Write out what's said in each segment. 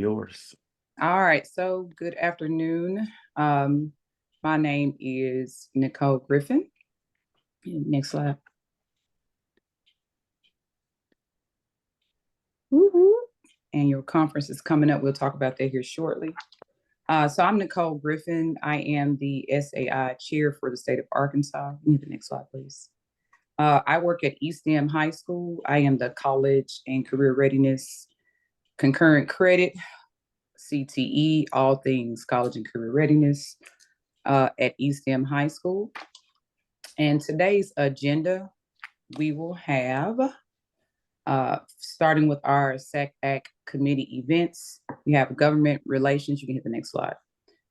Yours. All right, so good afternoon. My name is Nicole Griffin. Next slide. Woo-hoo. And your conference is coming up. We'll talk about that here shortly. So I'm Nicole Griffin. I am the SAI chair for the state of Arkansas. Need the next slide, please. I work at Eastham High School. I am the college and career readiness concurrent credit, CTE, all things college and career readiness at Eastham High School. And today's agenda, we will have, starting with our SACAC committee events, we have government relations. You can hit the next slide.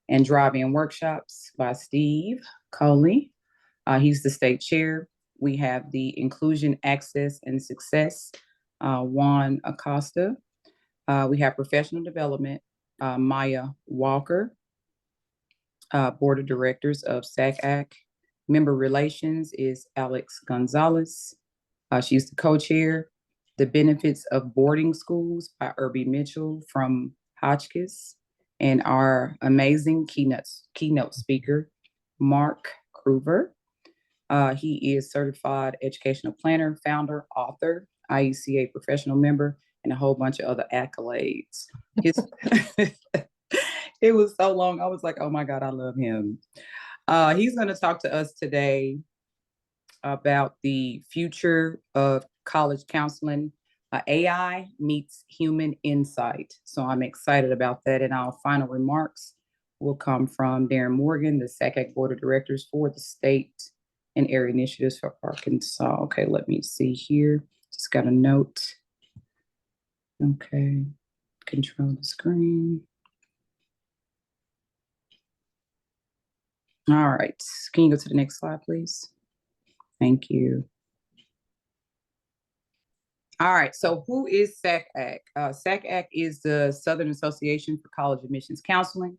And drive-in workshops by Steve Coley. He's the state chair. We have the inclusion, access, and success, Juan Acosta. We have professional development, Maya Walker. Board of directors of SACAC. Member relations is Alex Gonzalez. She's the co-chair. The benefits of boarding schools by Irby Mitchell from Hotchkiss. And our amazing keynote speaker, Mark Cruver. He is certified educational planner, founder, author, IECA professional member, and a whole bunch of other accolades. It was so long. I was like, oh my God, I love him. He's going to talk to us today about the future of college counseling. AI meets human insight. So I'm excited about that. And our final remarks will come from Darren Morgan, the SACAC Board of Directors for the state and area initiatives for Arkansas. Okay, let me see here. Just got a note. Okay, control the screen. All right, can you go to the next slide, please? Thank you. All right, so who is SACAC? SACAC is the Southern Association for College Admissions Counseling,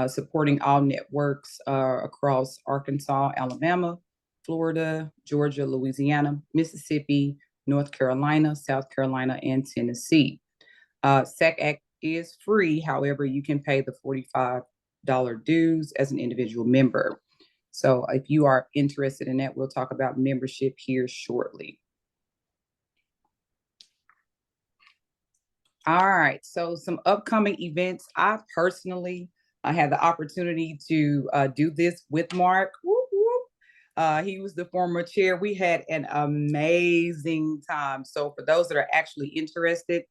supporting all networks across Arkansas, Alabama, Florida, Georgia, Louisiana, Mississippi, North Carolina, South Carolina, and Tennessee. SACAC is free. However, you can pay the $45 dues as an individual member. So if you are interested in that, we'll talk about membership here shortly. All right, so some upcoming events. I personally had the opportunity to do this with Mark. Whoop, whoop. He was the former chair. We had an amazing time. So for those that are actually interested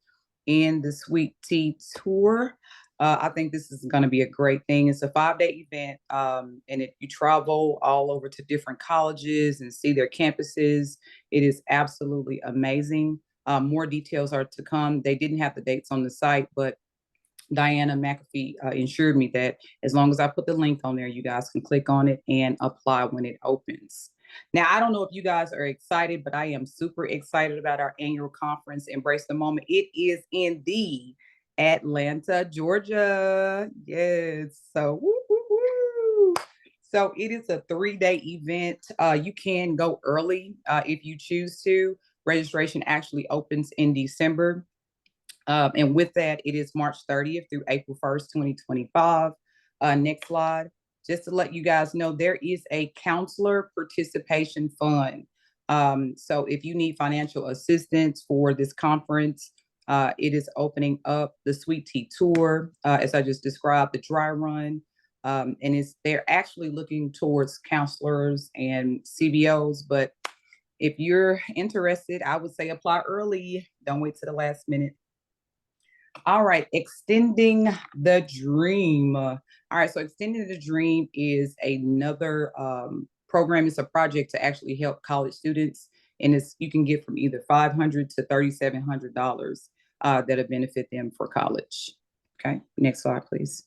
in the Sweet Tea Tour, I think this is going to be a great thing. It's a 5-day event, and if you travel all over to different colleges and see their campuses, it is absolutely amazing. More details are to come. They didn't have the dates on the site, but Diana McAfee ensured me that as long as I put the link on there, you guys can click on it and apply when it opens. Now, I don't know if you guys are excited, but I am super excited about our annual conference, Embrace the Moment. It is in the Atlanta, Georgia. Yes. So, woo, woo, woo. So it is a 3-day event. You can go early if you choose to. Registration actually opens in December. And with that, it is March 30th through April 1st, 2025. Next slide. Just to let you guys know, there is a counselor participation fund. So if you need financial assistance for this conference, it is opening up the Sweet Tea Tour, as I just described, the dry run. And they're actually looking towards counselors and CBOs, but if you're interested, I would say apply early. Don't wait to the last minute. All right, Extending the Dream. All right, so Extending the Dream is another program. It's a project to actually help college students, and you can get from either $500 to $3,700 that'll benefit them for college. Okay, next slide, please.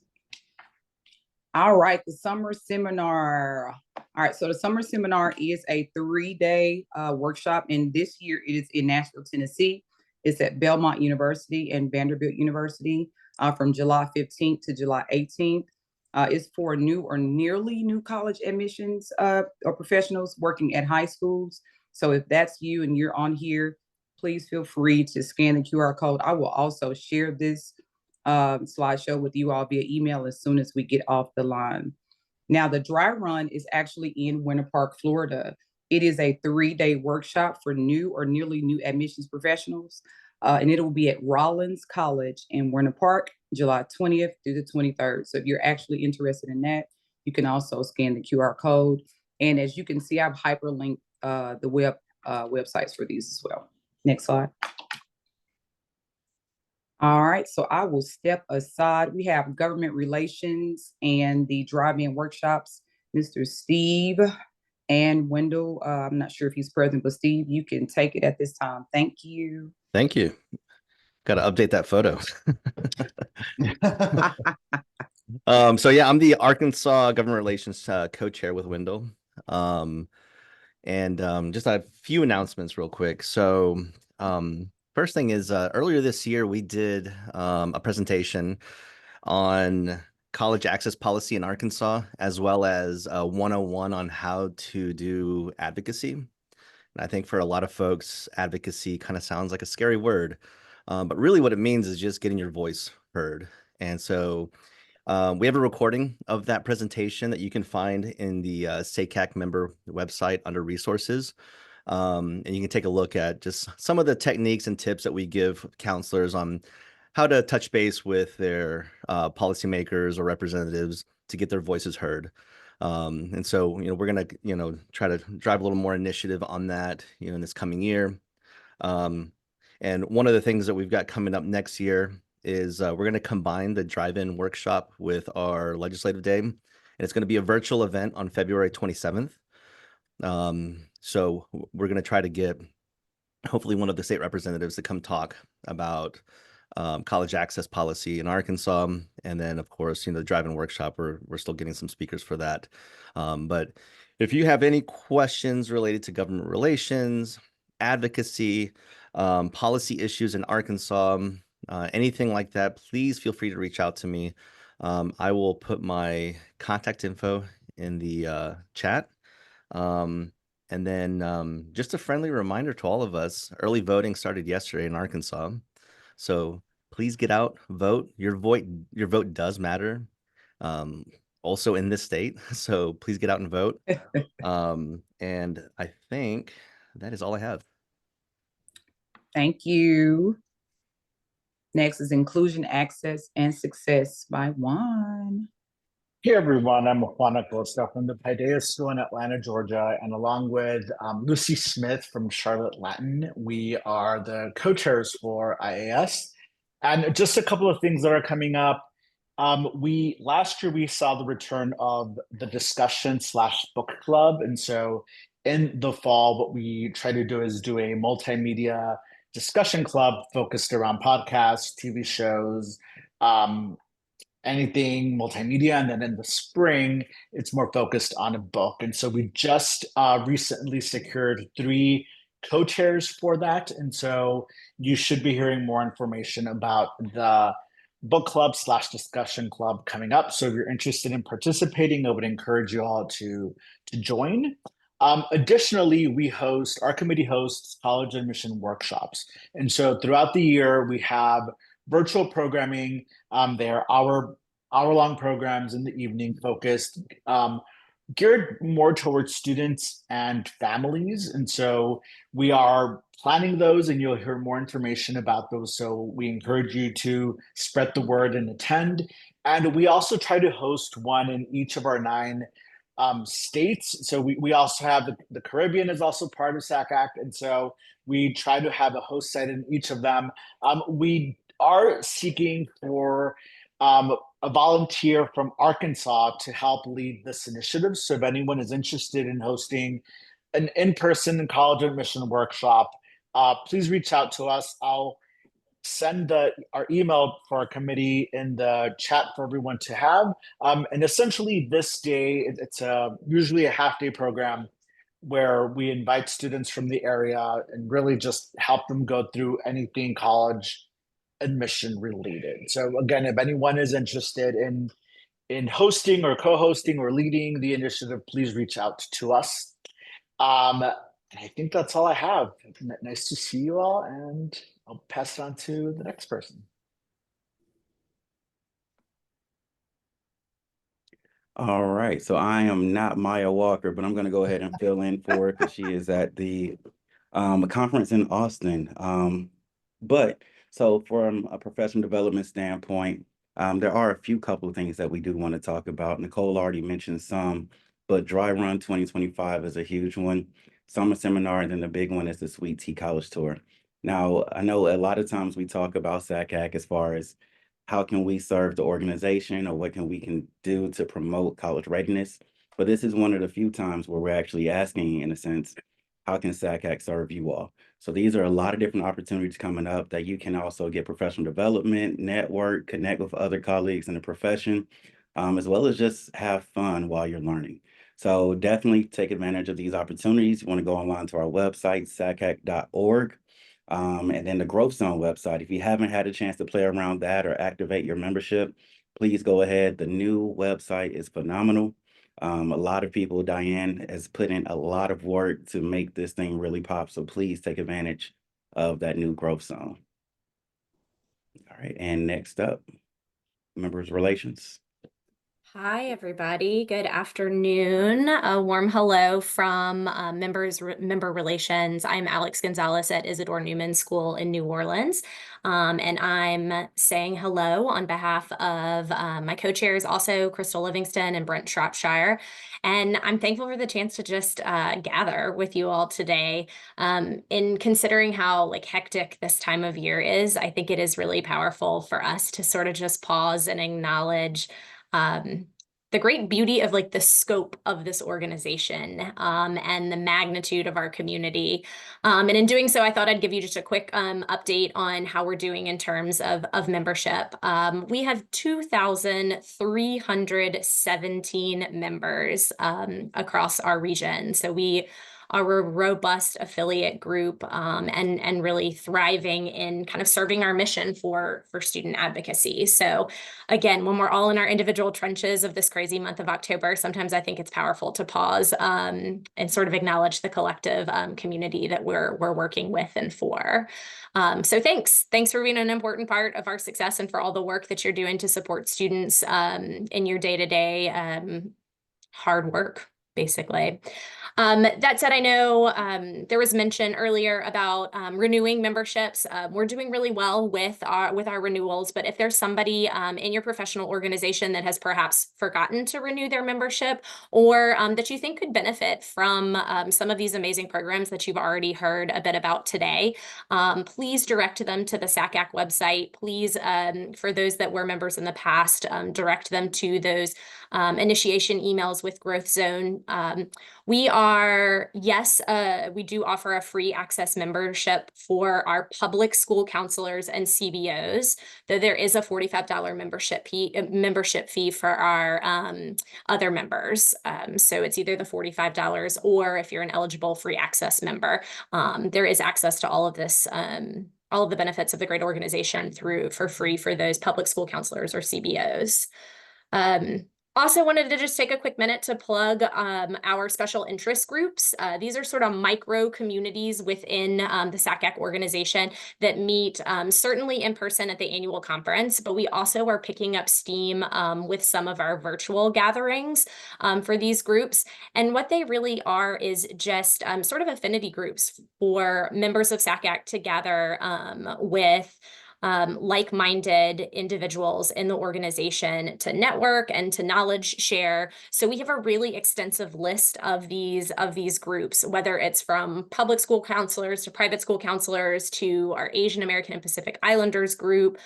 All right, the summer seminar. All right, so the summer seminar is a 3-day workshop, and this year it is in Nashville, Tennessee. It's at Belmont University and Vanderbilt University from July 15th to July 18th. It's for new or nearly new college admissions or professionals working at high schools. So if that's you and you're on here, please feel free to scan the QR code. I will also share this slideshow with you all via email as soon as we get off the line. Now, the dry run is actually in Winter Park, Florida. It is a 3-day workshop for new or nearly new admissions professionals, and it will be at Rollins College in Winter Park, July 20th through the 23rd. So if you're actually interested in that, you can also scan the QR code. And as you can see, I've hyperlinked the websites for these as well. Next slide. All right, so I will step aside. We have government relations and the drive-in workshops. Mr. Steve and Wendell, I'm not sure if he's present, but Steve, you can take it at this time. Thank you. Thank you. Got to update that photo. So yeah, I'm the Arkansas Government Relations co-chair with Wendell. Just a few announcements real quick. So first thing is earlier this year, we did a presentation on college access policy in Arkansas, as well as 101 on how to do advocacy. And I think for a lot of folks, advocacy kind of sounds like a scary word, but really what it means is just getting your voice heard. And so we have a recording of that presentation that you can find in the SACAC member website under resources. And you can take a look at just some of the techniques and tips that we give counselors on how to touch base with their policymakers or representatives to get their voices heard. And so, we're going to, try to drive a little more initiative on that, in this coming year. And one of the things that we've got coming up next year is we're going to combine the drive-in workshop with our legislative day. And it's going to be a virtual event on February 27th. So we're going to try to get hopefully one of the state representatives to come talk about college access policy in Arkansas. And then, of course, the drive-in workshop, we're still getting some speakers for that. But if you have any questions related to government relations, advocacy, policy issues in Arkansas, anything like that, please feel free to reach out to me. I will put my contact info in the chat. And then just a friendly reminder to all of us, early voting started yesterday in Arkansas. So please get out, vote. Your vote does matter. Also in this state. So please get out and vote. And I think that is all I have. Thank you. Next is Inclusion, Access, and Success by Juan. Hey everyone, I'm Juan Acosta from the Paideia School in Atlanta, Georgia, and along with Lucy Smith from Charlotte Latin, we are the co-chairs for IAS. And just a couple of things that are coming up. Last year we saw the return of the discussion/book club, and so in the fall, what we try to do is do a multimedia discussion club focused around podcasts, TV shows, anything multimedia. And then in the spring, it's more focused on a book. And so we just recently secured 3 co-chairs for that. And so you should be hearing more information about the book club/discussion club coming up. So if you're interested in participating, I would encourage you all to join. Additionally, our committee hosts college admission workshops. And so throughout the year, we have virtual programming. They're hour-long programs in the evening focused, geared more towards students and families. And so we are planning those, and you'll hear more information about those. So we encourage you to spread the word and attend. And we also try to host one in each of our 9 states. So we also have the Caribbean is also part of SACAC. And so we try to have a host site in each of them. We are seeking for a volunteer from Arkansas to help lead this initiative. So if anyone is interested in hosting an in-person college admission workshop, please reach out to us. I'll send our email for our committee in the chat for everyone to have. And essentially this day, it's usually a half-day program where we invite students from the area and really just help them go through anything college admission related. So again, if anyone is interested in hosting or co-hosting or leading the initiative, please reach out to us. I think that's all I have. Nice to see you all, and I'll pass it on to the next person. All right, so I am not Maya Walker, but I'm going to go ahead and fill in for her because she is at the conference in Austin. But so from a professional development standpoint, there are a few couple of things that we do want to talk about. Nicole already mentioned some, but Dry Run 2025 is a huge one. Summer Seminar, and then the big one is the Sweet Tea College Tour. Now, I know a lot of times we talk about SACAC as far as how can we serve the organization or what can we can do to promote college readiness. But this is one of the few times where we're actually asking, in a sense, how can SACAC serve you all? So these are a lot of different opportunities coming up that you can also get professional development, network, connect with other colleagues in the profession, as well as just have fun while you're learning. So definitely take advantage of these opportunities. You want to go online to our website, sacac.org. And then the Growth Zone website, if you haven't had a chance to play around that or activate your membership, please go ahead. The new website is phenomenal. A lot of people, Diane has put in a lot of work to make this thing really pop. So please take advantage of that new Growth Zone. All right, and next up, members relations. Hi, everybody. Good afternoon. A warm hello from member relations. I'm Alex Gonzalez at Isidore Newman School in New Orleans. And I'm saying hello on behalf of my co-chairs, also Crystal Livingston and Brent Shropshire. And I'm thankful for the chance to just gather with you all today. In considering how hectic this time of year is, I think it is really powerful for us to sort of just pause and acknowledge the great beauty of the scope of this organization and the magnitude of our community. And in doing so, I thought I'd give you just a quick update on how we're doing in terms of membership. We have 2,317 members across our region. So we are a robust affiliate group and really thriving in kind of serving our mission for student advocacy. So again, when we're all in our individual trenches of this crazy month of October, sometimes I think it's powerful to pause and sort of acknowledge the collective community that we're working with and for. So thanks for being an important part of our success and for all the work that you're doing to support students in your day-to-day hard work, basically. That said, I know there was mention earlier about renewing memberships. We're doing really well with our renewals, but if there's somebody in your professional organization that has perhaps forgotten to renew their membership or that you think could benefit from some of these amazing programs that you've already heard a bit about today, please direct them to the SACAC website. Please, for those that were members in the past, direct them to those initiation emails with Growth Zone. We do offer a free access membership for our public school counselors and CBOs, though there is a $45 membership fee for our other members. So it's either the $45 or if you're an eligible free access member, there is access to all of this all of the benefits of the great organization for free for those public school counselors or CBOs. Also wanted to just take a quick minute to plug our special interest groups. These are sort of micro communities within the SACAC organization that meet certainly in person at the annual conference, but we also are picking up steam with some of our virtual gatherings for these groups. And what they really are is just sort of affinity groups for members of SACAC to gather with like-minded individuals in the organization to network and to knowledge share. So we have a really extensive list of these groups, whether it's from public school counselors to private school counselors to our Asian American and Pacific Islanders group.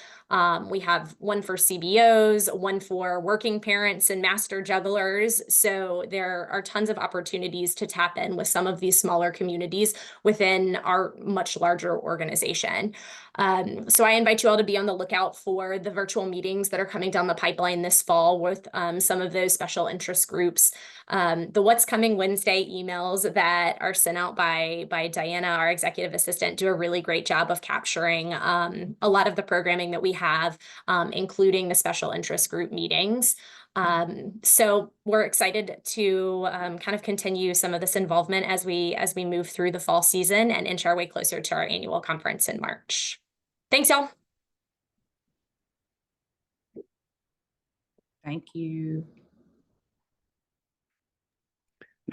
We have one for CBOs, one for working parents and master jugglers. So there are tons of opportunities to tap in with some of these smaller communities within our much larger organization. So I invite you all to be on the lookout for the virtual meetings that are coming down the pipeline this fall with some of those special interest groups. The What's Coming Wednesday emails that are sent out by Diana, our executive assistant, do a really great job of capturing a lot of the programming that we have, including the special interest group meetings. So we're excited to kind of continue some of this involvement as we move through the fall season and inch our way closer to our annual conference in March. Thanks, y'all. Thank you.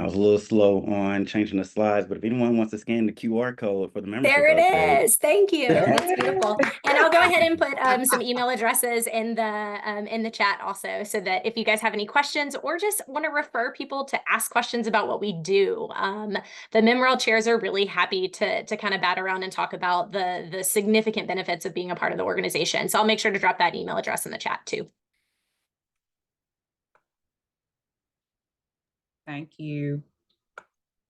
I was a little slow on changing the slides, but if anyone wants to scan the QR code for the membership There it update. is. Thank you. That's beautiful. Yeah. And I'll go ahead and put some email addresses in the chat also, so that if you guys have any questions or just want to refer people to ask questions about what we do, the Memorial chairs are really happy to kind of bat around and talk about the significant benefits of being a part of the organization. So I'll make sure to drop that email address in the chat too. Thank you.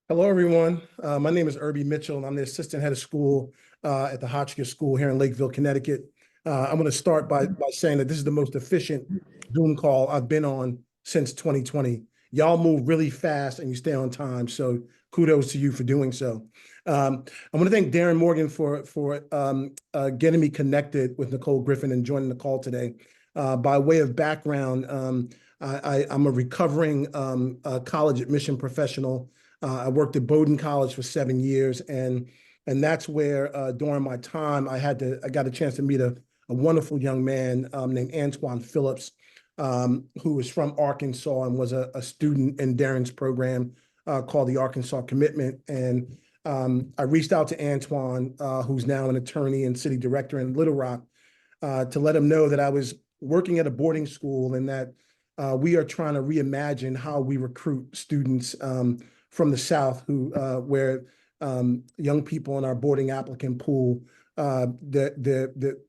Hello, everyone. My name is Irby Mitchell, and I'm the assistant head of school at the Hotchkiss School here in Lakeville, Connecticut. I'm going to start by saying that this is the most efficient Zoom call I've been on since 2020. Y'all move really fast and you stay on time, so kudos to you for doing so. I want to thank Darren Morgan for getting me connected with Nicole Griffin and joining the call today. By way of background, I'm a recovering college admission professional. I worked at Bowdoin College for 7 years, and that's where during my time I got a chance to meet a wonderful young man named Antoine Phillips, who was from Arkansas and was a student in Darren's program called the Arkansas Commitment. And I reached out to Antoine, who's now an attorney and city director in Little Rock, to let him know that I was working at a boarding school and that we are trying to reimagine how we recruit students from the South where young people in our boarding applicant pool, the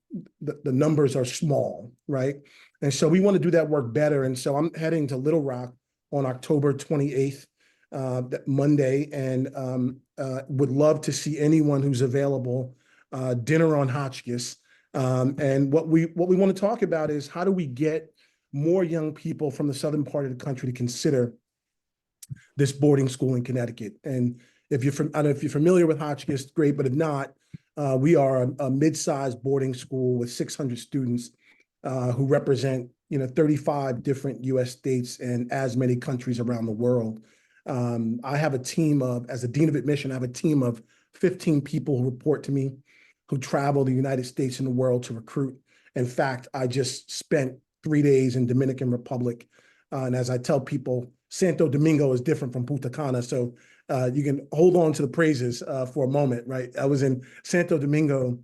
numbers are small, right? And so we want to do that work better. And so I'm heading to Little Rock on October 28th, that Monday, and would love to see anyone who's available, dinner on Hotchkiss. And what we want to talk about is how do we get more young people from the southern part of the country to consider this boarding school in Connecticut. And if you're I don't know if you're familiar with Hotchkiss, great, but if not, we are a mid-sized boarding school with 600 students who represent 35 different U.S. states and as many countries around the world. I have a team of, as a dean of admission, I have a team of 15 people who report to me, who travel the United States and the world to recruit. In fact, I just spent 3 days in Dominican Republic, and as I tell people, Santo Domingo is different from Punta Cana, so you can hold on to the praises for a moment, right? I was in Santo Domingo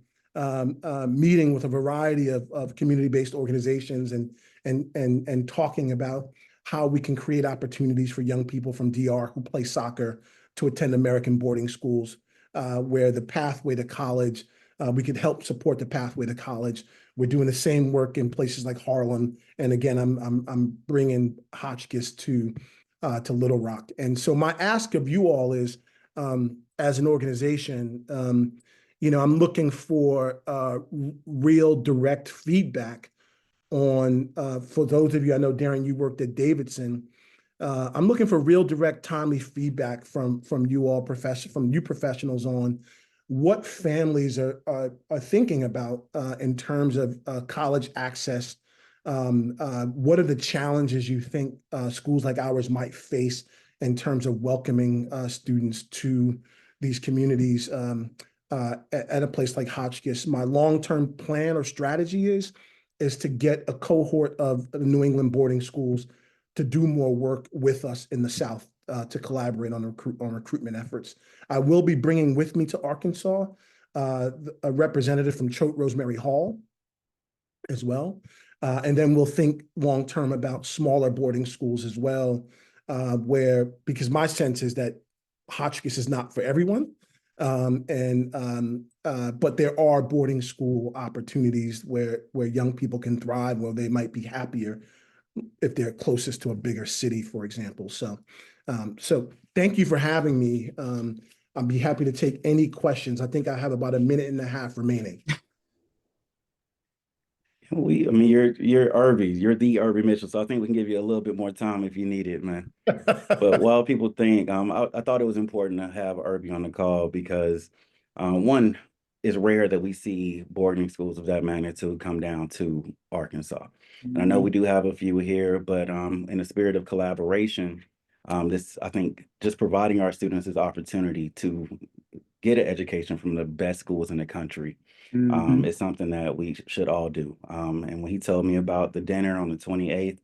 meeting with a variety of community-based organizations and talking about how we can create opportunities for young people from DR who play soccer to attend American boarding schools, where the pathway to college, we could help support the pathway to college. We're doing the same work in places like Harlem, and again, I'm bringing Hotchkiss to Little Rock. And so my ask of you all is, as an organization, I'm looking for real direct feedback on, for those of you, I know, Darren, you worked at Davidson. I'm looking for real direct, timely feedback from you all, from you professionals on what families are thinking about in terms of college access. What are the challenges you think schools like ours might face in terms of welcoming students to these communities at a place like Hotchkiss? My long-term plan or strategy is to get a cohort of the New England boarding schools to do more work with us in the South to collaborate on recruitment efforts. I will be bringing with me to Arkansas a representative from Choate Rosemary Hall as well. And then we'll think long-term about smaller boarding schools as well, because my sense is that Hotchkiss is not for everyone. But there are boarding school opportunities where young people can thrive, where they might be happier if they're closest to a bigger city, for example. So thank you for having me. I'll be happy to take any questions. I think I have about a minute and a half remaining. You're Irby, you're the Irby Mitchell, so I think we can give you a little bit more time if you need it, man. But while people think, I thought it was important to have Irby on the call because one, it's rare that we see boarding schools of that magnitude come down to Arkansas. And I know we do have a few here, but in the spirit of collaboration, I think just providing our students this opportunity to get an education from the best schools in the country is something that we should all do. And when he told me about the dinner on the 28th,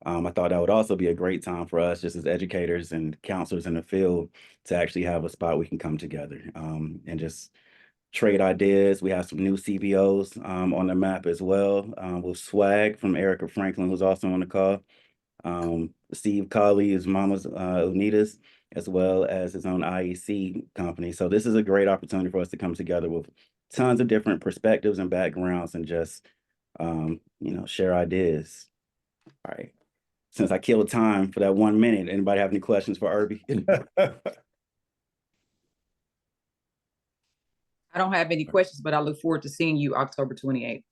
I thought that would also be a great time for us, just as educators and counselors in the field, to actually have a spot we can come together and just trade ideas. We have some new CBOs on the map as well, with Swag from Erica Franklin, who's also on the call. Steve Colley is Mama's Unitas, as well as his own IEC company. So this is a great opportunity for us to come together with tons of different perspectives and backgrounds and just, share ideas. All right. Since I killed time for that 1 minute, anybody have any questions for Irby? I don't have any questions, but I look forward to seeing you October 28th.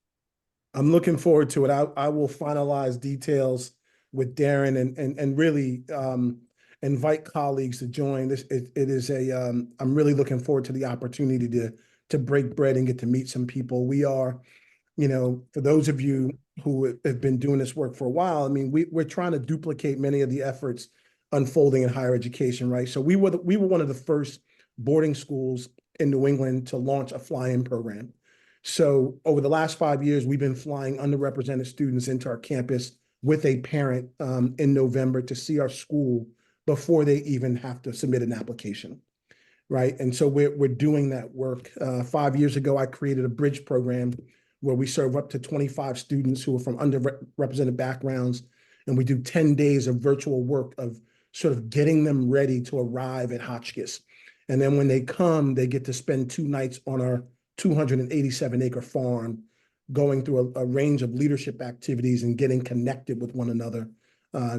I'm looking forward to it. I will finalize details with Darren and really invite colleagues to join. It is I'm really looking forward to the opportunity to break bread and get to meet some people. We are, for those of you who have been doing this work for a while, I mean, we're trying to duplicate many of the efforts unfolding in higher education, right? So we were one of the first boarding schools in New England to launch a fly-in program. So over the last 5 years, we've been flying underrepresented students into our campus with a parent in November to see our school before they even have to submit an application, right? And so we're doing that work. 5 years ago, I created a bridge program where we serve up to 25 students who are from underrepresented backgrounds, and we do 10 days of virtual work of sort of getting them ready to arrive at Hotchkiss. And then when they come, they get to spend 2 nights on our 287-acre farm, going through a range of leadership activities and getting connected with one another,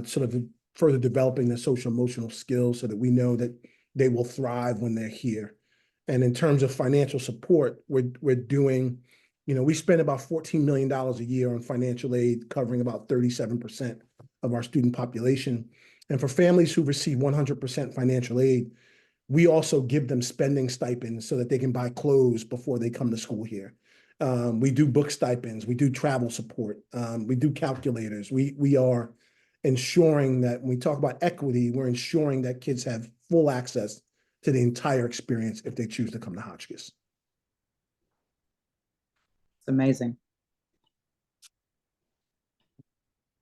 sort of further developing their social emotional skills so that we know that they will thrive when they're here. And in terms of financial support, we're doing, we spend about $14 million a year on financial aid, covering about 37% of our student population. And for families who receive 100% financial aid, we also give them spending stipends so that they can buy clothes before they come to school here. We do book stipends, we do travel support, we do calculators. We are ensuring that when we talk about equity, we're ensuring that kids have full access to the entire experience if they choose to come to Hotchkiss. It's amazing.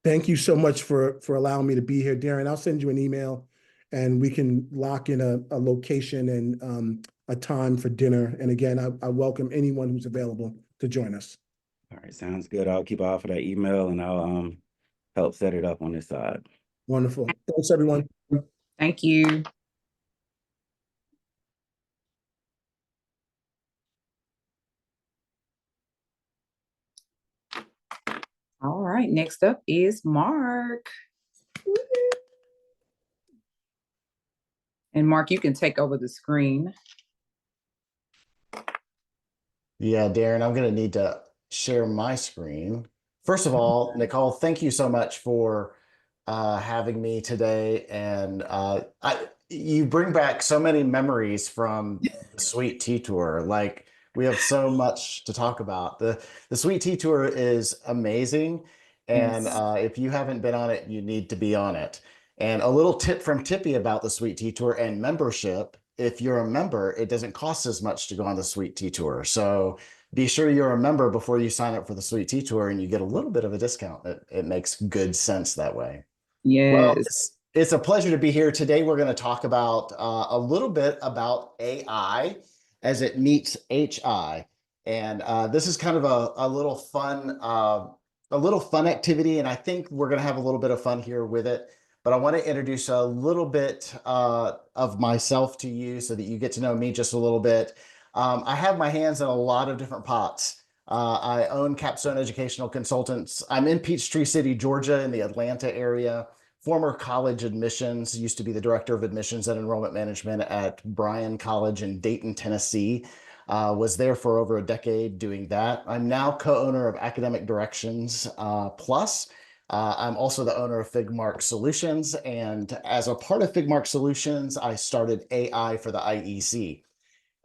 Thank you so much for allowing me to be here, Darren. I'll send you an email and we can lock in a location and a time for dinner. And again, I welcome anyone who's available to join us. All right, sounds good. I'll keep an eye for that email and I'll help set it up on this side. Wonderful. Thanks, everyone. Thank you. All right, next up is Mark. And Mark, you can take over the screen. Yeah, Darren, I'm going to need to share my screen. First of all, Nicole, thank you so much for having me today. And you bring back so many memories from the Sweet Tea Tour. Like, we have so much to talk about. The Sweet Tea Tour is amazing. And if you haven't been on it, you need to be on it. And a little tip from Tippy about the Sweet Tea Tour and membership: if you're a member, it doesn't cost as much to go on the Sweet Tea Tour. So be sure you're a member before you sign up for the Sweet Tea Tour, and you get a little bit of a discount. It makes good sense that way. Yes. Well, it's a pleasure to be here. Today, we're going to talk about a little bit about AI as it meets HI. And this is kind of a little fun activity. And I think we're going to have a little bit of fun here with it. But I want to introduce a little bit of myself to you so that you get to know me just a little bit. I have my hands in a lot of different pots. I own Capstone Educational Consultants. I'm in Peachtree City, Georgia, in the Atlanta area. Former college admissions, used to be the director of admissions and enrollment management at Bryan College in Dayton, Tennessee. Was there for over a decade doing that. I'm now co-owner of Academic Directions Plus. I'm also the owner of Figmark Solutions, and as a part of Figmark Solutions, I started AI for the IEC.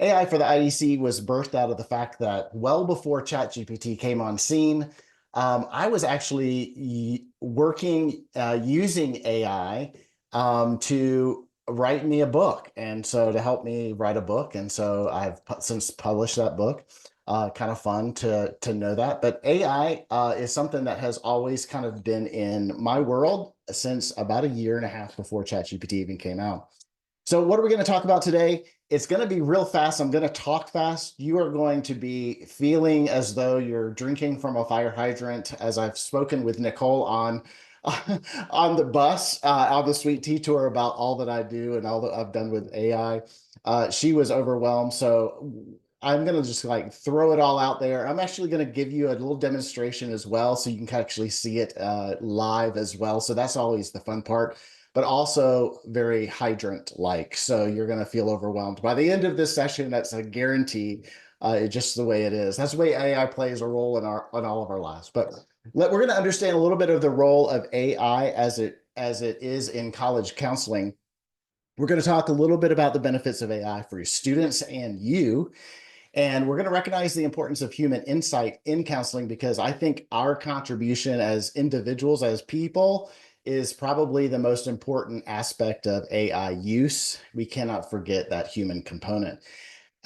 AI for the IEC was birthed out of the fact that well before ChatGPT came on scene, I was actually working using AI to write me a book, and so to help me write a book, and so I've since published that book. kind of fun to know that. But AI is something that has always kind of been in my world since about a year and a half before ChatGPT even came out. So what are we going to talk about today? It's going to be real fast. I'm going to talk fast. You are going to be feeling as though you're drinking from a fire hydrant, as I've spoken with Nicole on on the bus on the Sweet Tea Tour about all that I do and all that I've done with AI. She was overwhelmed. So I'm going to just like throw it all out there. I'm actually going to give you a little demonstration as well, so you can actually see it live as well. So that's always the fun part, but also very hydrant-like. So you're going to feel overwhelmed. By the end of this session, that's a guarantee. Just the way it is. That's the way AI plays a role in all of our lives. But we're going to understand a little bit of the role of AI as it is in college counseling. We're going to talk a little bit about the benefits of AI for your students and you. And we're going to recognize the importance of human insight in counseling, because I think our contribution as individuals, as people, is probably the most important aspect of AI use. We cannot forget that human component.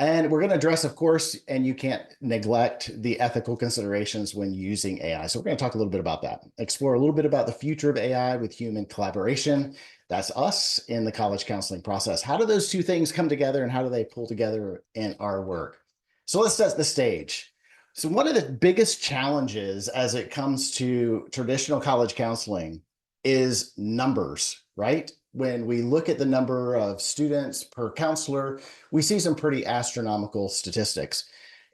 And we're going to address, of course, and you can't neglect the ethical considerations when using AI. So we're going to talk a little bit about that, explore a little bit about the future of AI with human collaboration. That's us in the college counseling process. How do those two things come together, and how do they pull together in our work? So let's set the stage. So one of the biggest challenges as it comes to traditional college counseling is numbers, right? When we look at the number of students per counselor, we see some pretty astronomical statistics,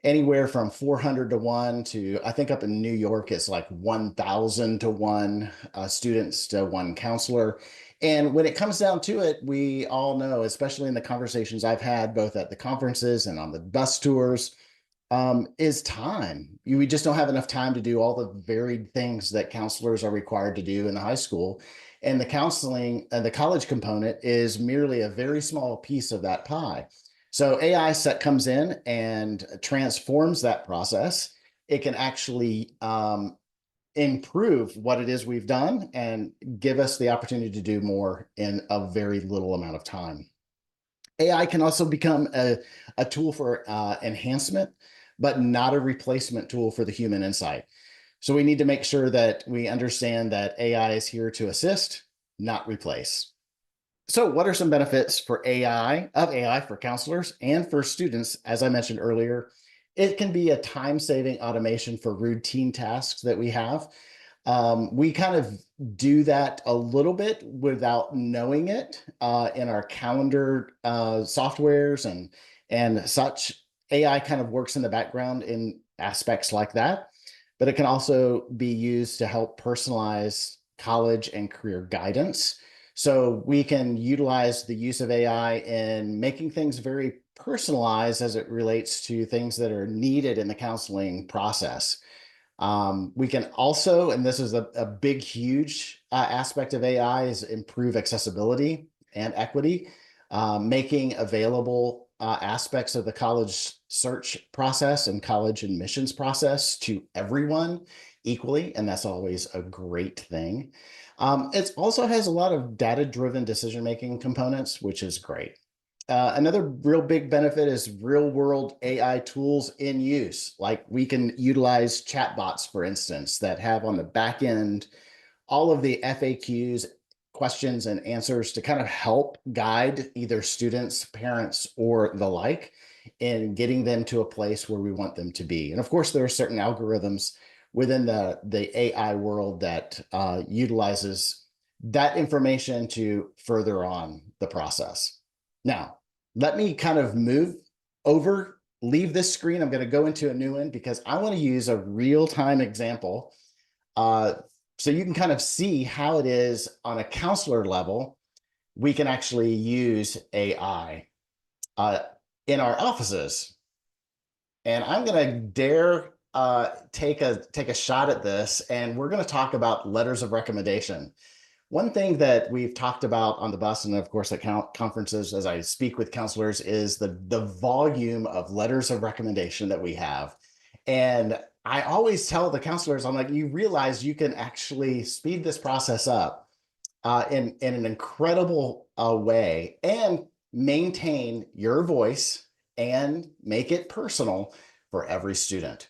anywhere from 400 to 1 to, I think up in New York, it's like 1,000 to 1 students to 1 counselor. And when it comes down to it, we all know, especially in the conversations I've had both at the conferences and on the bus tours, is time. We just don't have enough time to do all the varied things that counselors are required to do in the high school. And the counseling and the college component is merely a very small piece of that pie. So AI comes in and transforms that process. It can actually improve what it is we've done and give us the opportunity to do more in a very little amount of time. AI can also become a tool for enhancement, but not a replacement tool for the human insight. So we need to make sure that we understand that AI is here to assist, not replace. So what are some benefits for AI for counselors and for students? As I mentioned earlier, it can be a time-saving automation for routine tasks that we have. We kind of do that a little bit without knowing it in our calendar softwares and such. AI kind of works in the background in aspects like that, but it can also be used to help personalize college and career guidance. So we can utilize the use of AI in making things very personalized as it relates to things that are needed in the counseling process. We can also, and this is a big, huge aspect of AI, is improve accessibility and equity, making available aspects of the college search process and college admissions process to everyone equally, and that's always a great thing. It also has a lot of data-driven decision-making components, which is great. Another real big benefit is real-world AI tools in use. Like we can utilize chatbots, for instance, that have on the back end all of the FAQs, questions and answers to kind of help guide either students, parents, or the like in getting them to a place where we want them to be. And of course, there are certain algorithms within the AI world that utilizes that information to further on the process. Now, let me kind of leave this screen. I'm going to go into a new one because I want to use a real-time example so you can kind of see how it is on a counselor level. We can actually use AI in our offices. And I'm going to dare take a shot at this, and we're going to talk about letters of recommendation. One thing that we've talked about on the bus and of course at conferences as I speak with counselors is the volume of letters of recommendation that we have. And I always tell the counselors, I'm like, you realize you can actually speed this process up in an incredible way and maintain your voice and make it personal for every student.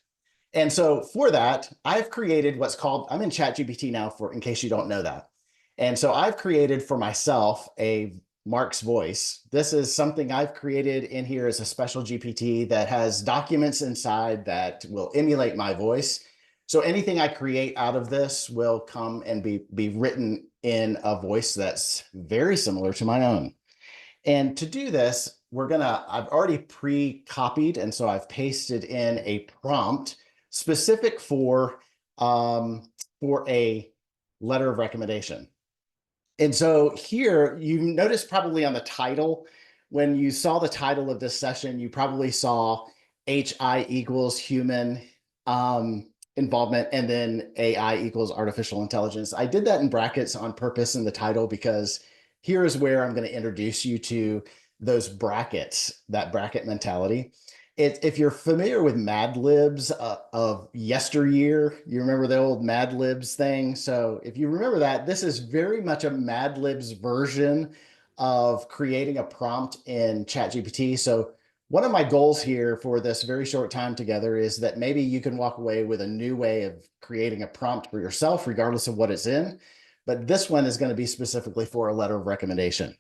And so for that, I've created what's called, I'm in ChatGPT now for, in case you don't know that. And so I've created for myself a Mark's voice. This is something I've created in here as a special GPT that has documents inside that will emulate my voice. So anything I create out of this will come and be written in a voice that's very similar to my own. And to do this, I've already pre-copied, and so I've pasted in a prompt specific for a letter of recommendation. And so here, you notice probably on the title, when you saw the title of this session, you probably saw HI equals human involvement, and then AI equals artificial intelligence. I did that in brackets on purpose in the title because here is where I'm going to introduce you to those brackets, that bracket mentality. If you're familiar with Mad Libs of yesteryear, you remember the old Mad Libs thing. So if you remember that, this is very much a Mad Libs version of creating a prompt in ChatGPT. So one of my goals here for this very short time together is that maybe you can walk away with a new way of creating a prompt for yourself, regardless of what it's in. But this one is going to be specifically for a letter of recommendation.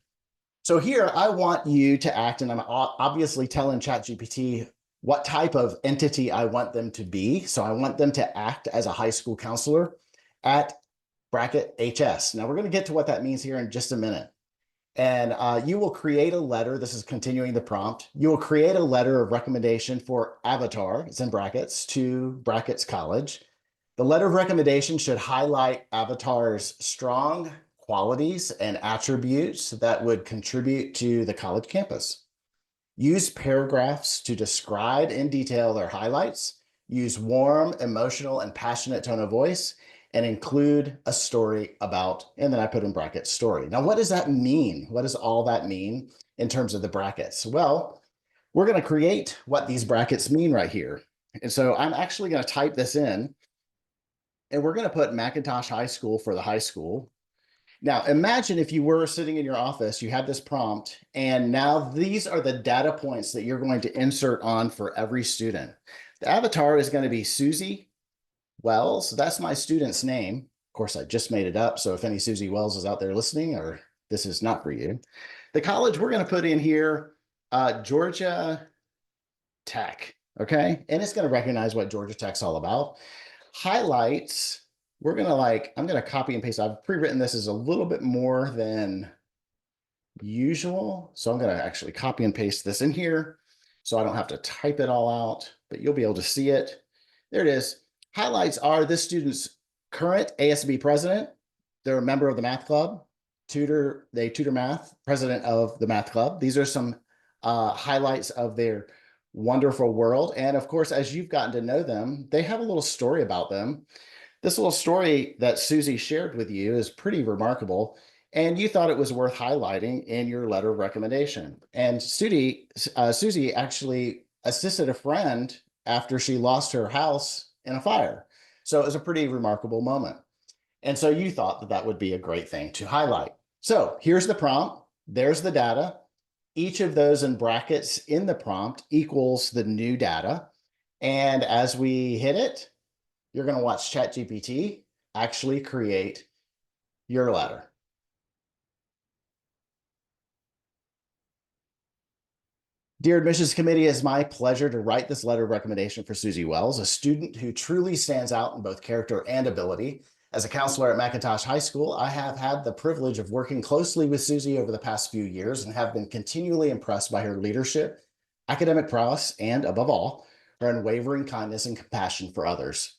So here I want you to act, and I'm obviously telling ChatGPT what type of entity I want them to be. So I want them to act as a high school counselor at bracket HS. Now we're going to get to what that means here in just a minute. And you will create a letter. This is continuing the prompt. You will create a letter of recommendation for Avatar, it's in brackets, to brackets college. The letter of recommendation should highlight Avatar's strong qualities and attributes that would contribute to the college campus. Use paragraphs to describe in detail their highlights. Use warm, emotional, and passionate tone of voice, and include a story about, and then I put in brackets, story. Now, what does that mean? What does all that mean in terms of the brackets? Well, we're going to create what these brackets mean right here. And so I'm actually going to type this in, and we're going to put Macintosh High School for the high school. Now, imagine if you were sitting in your office, you had this prompt, and now these are the data points that you're going to insert on for every student. The avatar is going to be Susie Wells. That's my student's name. Of course, I just made it up. So if any Susie Wells is out there listening, or this is not for you. The college we're going to put in here, Georgia Tech. Okay. And it's going to recognize what Georgia Tech's all about. Highlights. I'm going to copy and paste. I've pre-written this as a little bit more than usual. So I'm going to actually copy and paste this in here so I don't have to type it all out, but you'll be able to see it. There it is. Highlights are this student's current ASB president. They're a member of the math club, they tutor math, president of the math club. These are some highlights of their wonderful world. And of course, as you've gotten to know them, they have a little story about them. This little story that Susie shared with you is pretty remarkable, and you thought it was worth highlighting in your letter of recommendation. And Susie actually assisted a friend after she lost her house in a fire. So it was a pretty remarkable moment. And so you thought that that would be a great thing to highlight. So here's the prompt. There's the data. Each of those in brackets in the prompt equals the new data. And as we hit it, you're going to watch ChatGPT actually create your letter. Dear Admissions Committee, it's my pleasure to write this letter of recommendation for Susie Wells, a student who truly stands out in both character and ability. As a counselor at Macintosh High School, I have had the privilege of working closely with Susie over the past few years and have been continually impressed by her leadership, academic prowess, and above all, her unwavering kindness and compassion for others.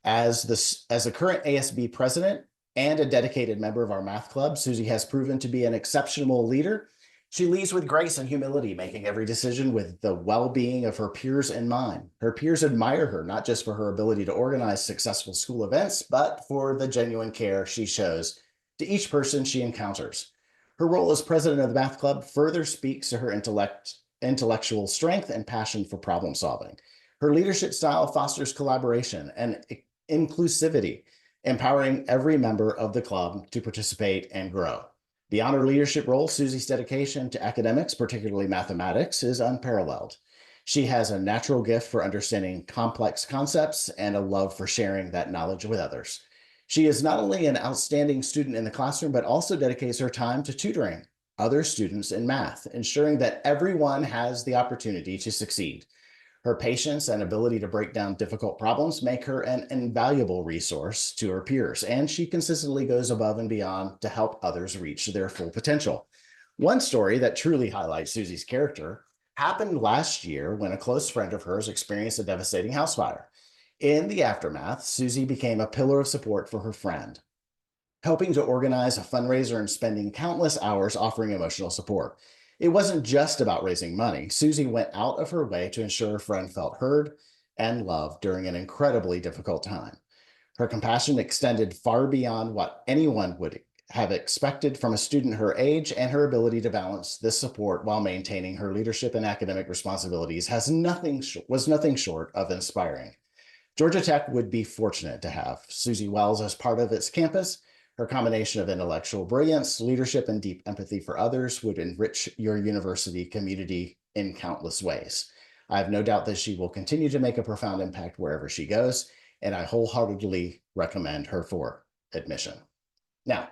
As a current ASB president and a dedicated member of our math club, Susie has proven to be an exceptional leader. She leads with grace and humility, making every decision with the well-being of her peers in mind. Her peers admire her, not just for her ability to organize successful school events, but for the genuine care she shows to each person she encounters. Her role as president of the math club further speaks to her intellectual strength and passion for problem solving. Her leadership style fosters collaboration and inclusivity, empowering every member of the club to participate and grow. Beyond her leadership role, Susie's dedication to academics, particularly mathematics, is unparalleled. She has a natural gift for understanding complex concepts and a love for sharing that knowledge with others. She is not only an outstanding student in the classroom, but also dedicates her time to tutoring other students in math, ensuring that everyone has the opportunity to succeed. Her patience and ability to break down difficult problems make her an invaluable resource to her peers, and she consistently goes above and beyond to help others reach their full potential. One story that truly highlights Susie's character happened last year when a close friend of hers experienced a devastating house fire. In the aftermath, Susie became a pillar of support for her friend, helping to organize a fundraiser and spending countless hours offering emotional support. It wasn't just about raising money. Susie went out of her way to ensure her friend felt heard and loved during an incredibly difficult time. Her compassion extended far beyond what anyone would have expected from a student her age, and her ability to balance this support while maintaining her leadership and academic responsibilities was nothing short of inspiring. Georgia Tech would be fortunate to have Susie Wells as part of its campus. Her combination of intellectual brilliance, leadership, and deep empathy for others would enrich your university community in countless ways. I have no doubt that she will continue to make a profound impact wherever she goes, and I wholeheartedly recommend her for admission. Now,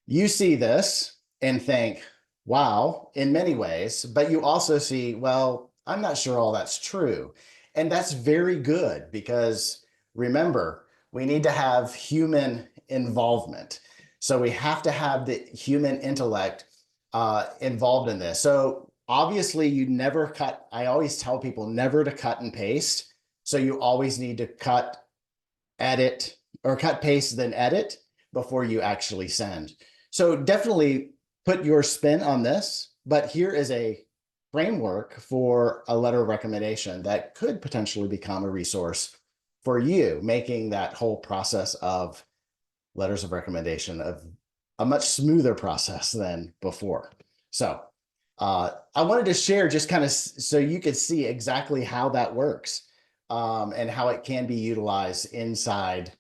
you see this and think, wow, in many ways, but you also see, well, I'm not sure all that's true. And that's very good, because remember, we need to have human involvement. So we have to have the human intellect involved in this. So obviously you never cut, I always tell people never to cut and paste. So you always need to cut, edit, or cut, paste, then edit before you actually send. So definitely put your spin on this, but here is a framework for a letter of recommendation that could potentially become a resource for you, making that whole process of letters of recommendation of a much smoother process than before. So I wanted to share just kind of so you could see exactly how that works and how it can be utilized inside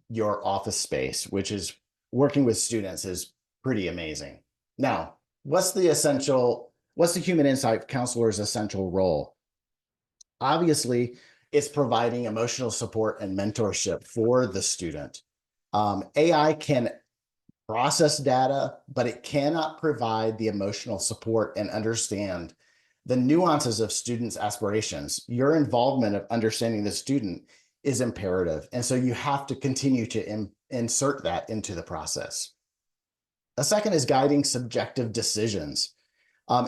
your office space, which is working with students is pretty amazing. Now, what's the human insight counselor's essential role? Obviously, it's providing emotional support and mentorship for the student. AI can process data, but it cannot provide the emotional support and understand the nuances of students' aspirations. Your involvement of understanding the student is imperative. And so you have to continue to insert that into the process. A second is guiding subjective decisions.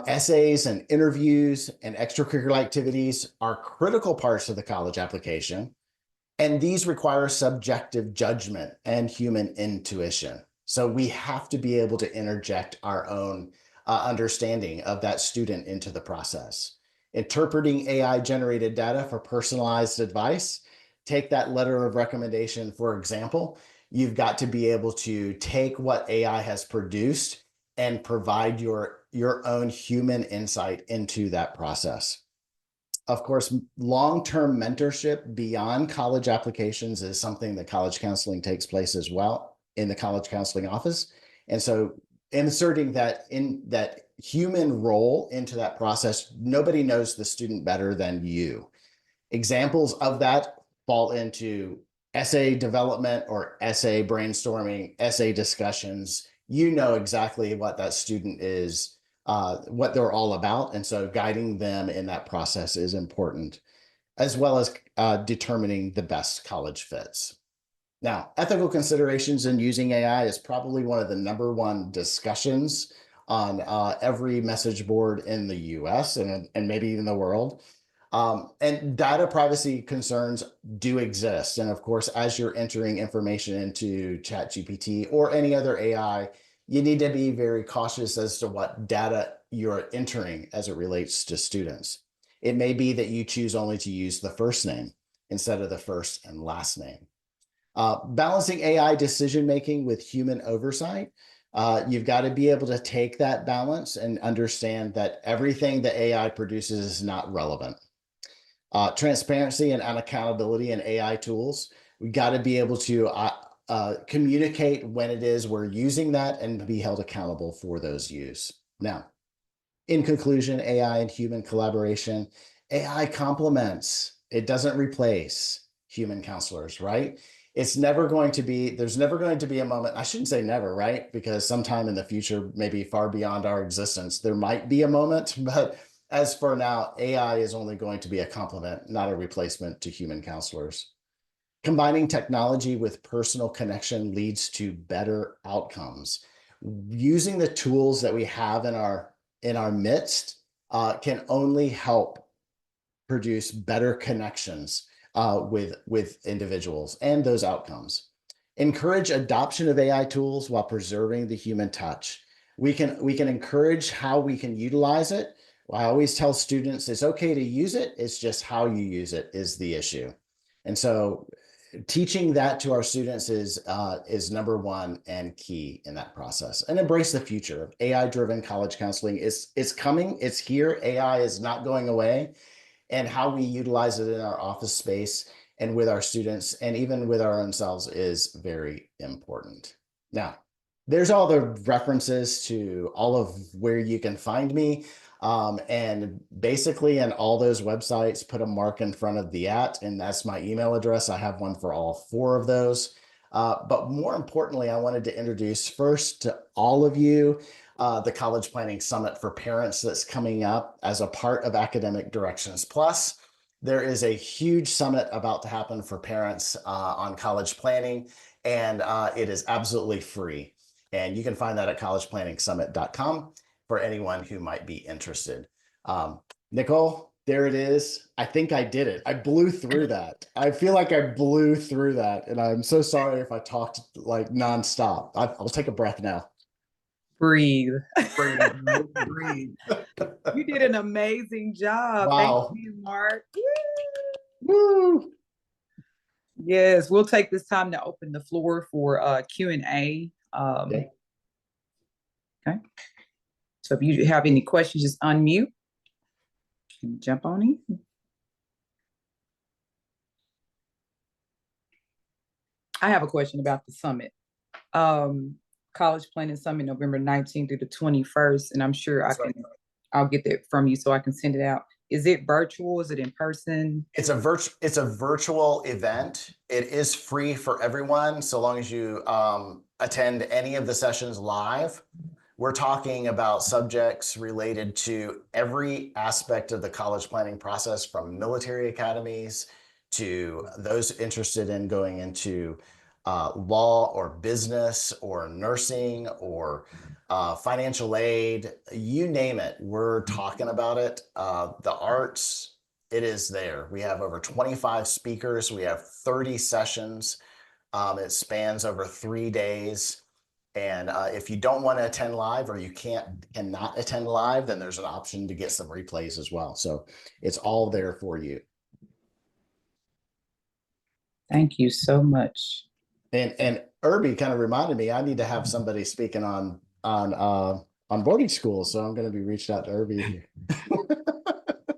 Essays and interviews and extracurricular activities are critical parts of the college application, and these require subjective judgment and human intuition. So we have to be able to interject our own understanding of that student into the process. Interpreting AI-generated data for personalized advice. Take that letter of recommendation, for example. You've got to be able to take what AI has produced and provide your own human insight into that process. Of course, long-term mentorship beyond college applications is something that college counseling takes place as well in the college counseling office. And so inserting that human role into that process, nobody knows the student better than you. Examples of that fall into essay development or essay brainstorming, essay discussions. You know exactly what that student is, what they're all about. And so guiding them in that process is important, as well as determining the best college fits. Now, ethical considerations in using AI is probably one of the #1 discussions on every message board in the US and maybe even the world. And data privacy concerns do exist. And of course, as you're entering information into ChatGPT or any other AI, you need to be very cautious as to what data you're entering as it relates to students. It may be that you choose only to use the first name instead of the first and last name. Balancing AI decision-making with human oversight. You've got to be able to take that balance and understand that everything the AI produces is not relevant. Transparency and accountability in AI tools. We got to be able to communicate when it is we're using that and be held accountable for those use. Now, in conclusion, AI and human collaboration AI complements, it doesn't replace human counselors, right? It's never going to be, there's never going to be a moment, I shouldn't say never, right? Because sometime in the future, maybe far beyond our existence, there might be a moment, but as for now, AI is only going to be a complement, not a replacement to human counselors. Combining technology with personal connection leads to better outcomes. Using the tools that we have in our midst can only help produce better connections with individuals and those outcomes. Encourage adoption of AI tools while preserving the human touch. We can encourage how we can utilize it. I always tell students it's okay to use it. It's just how you use it is the issue. And so teaching that to our students is number one and key in that process. And embrace the future. AI-driven college counseling is coming. It's here. AI is not going away. And how we utilize it in our office space and with our students and even with our own selves is very important. Now, there's all the references to all of where you can find me. And basically in all those websites, put a mark in front of the @ and that's my email address. I have one for all 4 of those. But more importantly, I wanted to introduce first to all of you the College Planning Summit for Parents that's coming up as a part of Academic Directions Plus. There is a huge summit about to happen for parents on college planning, and it is absolutely free. And you can find that at collegeplanningsummit.com for anyone who might be interested. Nicole, there it is. I think I did it. I blew through that. I feel like I blew through that, and I'm so sorry if I talked like nonstop. I'll take a breath now. Breathe. Breathe. You did an amazing job. Wow. Thank you, Mark. Woo! Yes, we'll take this time to open the floor for Q&A. Okay. Okay. So if you have any questions, just unmute and jump on in. I have a question about the summit. College Planning Summit, November 19th through the 21st, and I'm sure I'll get that from you so I can send it out. Is it virtual? Is it in person? It's a virtual event. It is free for everyone so long as you attend any of the sessions live. We're talking about subjects related to every aspect of the college planning process, from military academies to those interested in going into law or business or nursing or financial aid, you name it. We're talking about it. The arts, it is there. We have over 25 speakers. We have 30 sessions. It spans over 3 days. And if you don't want to attend live or you cannot attend live, then there's an option to get some replays as well. So it's all there for you. Thank you so much. And Irby kind of reminded me I need to have somebody speaking on boarding school, so I'm going to be reaching out to Irby.